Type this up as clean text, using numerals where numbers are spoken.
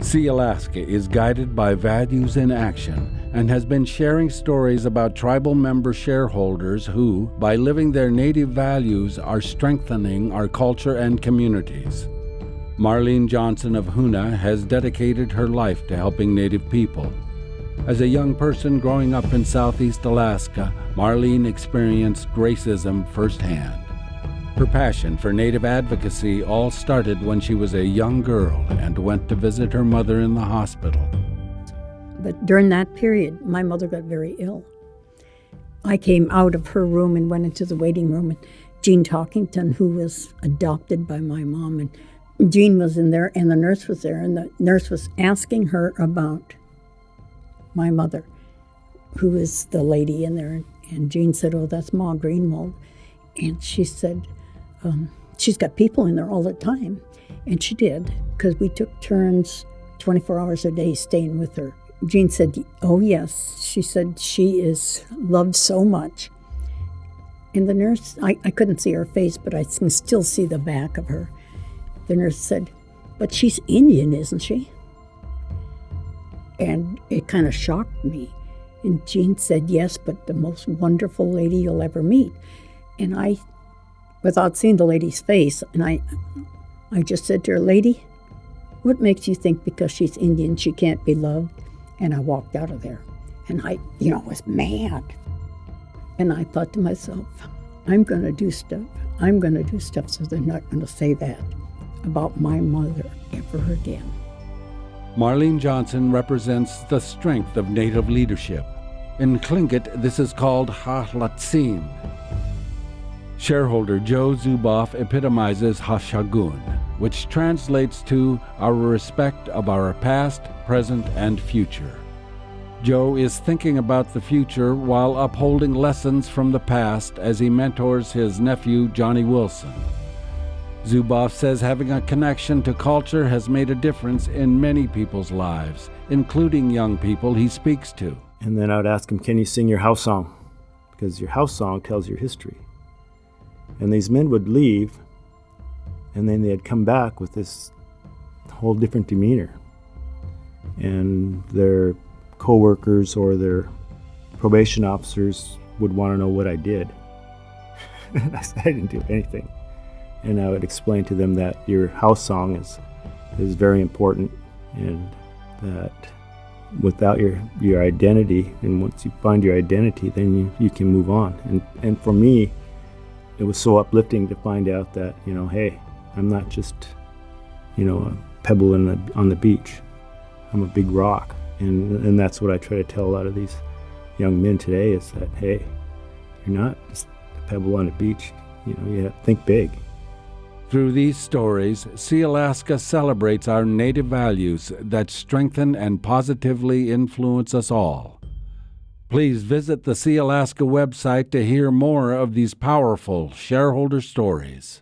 See Alaska is guided by values in action and has been sharing stories about tribal member shareholders who, by living their native values, are strengthening our culture and communities. Marlene Johnson of Hoonah has dedicated her life to helping Native people. As a young person growing up in Southeast Alaska, Marlene experienced racism firsthand. Her passion for Native advocacy all started when she was a young girl and went to visit her mother in the hospital. But during that period, my mother got very ill. I came out of her room and went into the waiting room, and Jean Talkington, who was adopted by my mom, and Jean was in there, and the nurse was there, and the nurse was asking her about my mother, who was the lady in there. And Jean said, "Oh, that's Ma Greenwald." And she said, she's got people in there all the time. And she did, because we took turns 24 hours a day staying with her. Jean said, "Oh, yes." She said, "She is loved so much." And the nurse, I couldn't see her face, but I can still see the back of her. The nurse said, "But she's Indian, isn't she?" And it kind of shocked me. And Jean said, "Yes, but the most wonderful lady you'll ever meet." And I, without seeing the lady's face, and I just said to her, "Lady, what makes you think because she's Indian she can't be loved?" And I walked out of there. And I, was mad. And I thought to myself, I'm going to do stuff. I'm going to do stuff so they're not going to say that about my mother ever again. Marlene Johnson represents the strength of Native leadership. In Tlingit, this is called Ha-Latsin. Shareholder Joe Zuboff epitomizes Hashagun, which translates to our respect of our past, present, and future. Joe is thinking about the future while upholding lessons from the past as he mentors his nephew, Johnny Wilson. Zuboff says having a connection to culture has made a difference in many people's lives, including young people he speaks to. And then I would ask him, "Can you sing your house song? Because your house song tells your history." And these men would leave, and then they'd come back with this whole different demeanor. And their co-workers or their probation officers would want to know what I did. And I said, "I didn't do anything." And I would explain to them that your house song is very important, and that without your identity, and once you find your identity, then you can move on. And for me, it was so uplifting to find out that, hey, I'm not just, a pebble on the beach. I'm a big rock. And that's what I try to tell a lot of these young men today, is that, hey, you're not just a pebble on the beach. You have to think big. Through these stories, See Alaska celebrates our Native values that strengthen and positively influence us all. Please visit the See Alaska website to hear more of these powerful shareholder stories.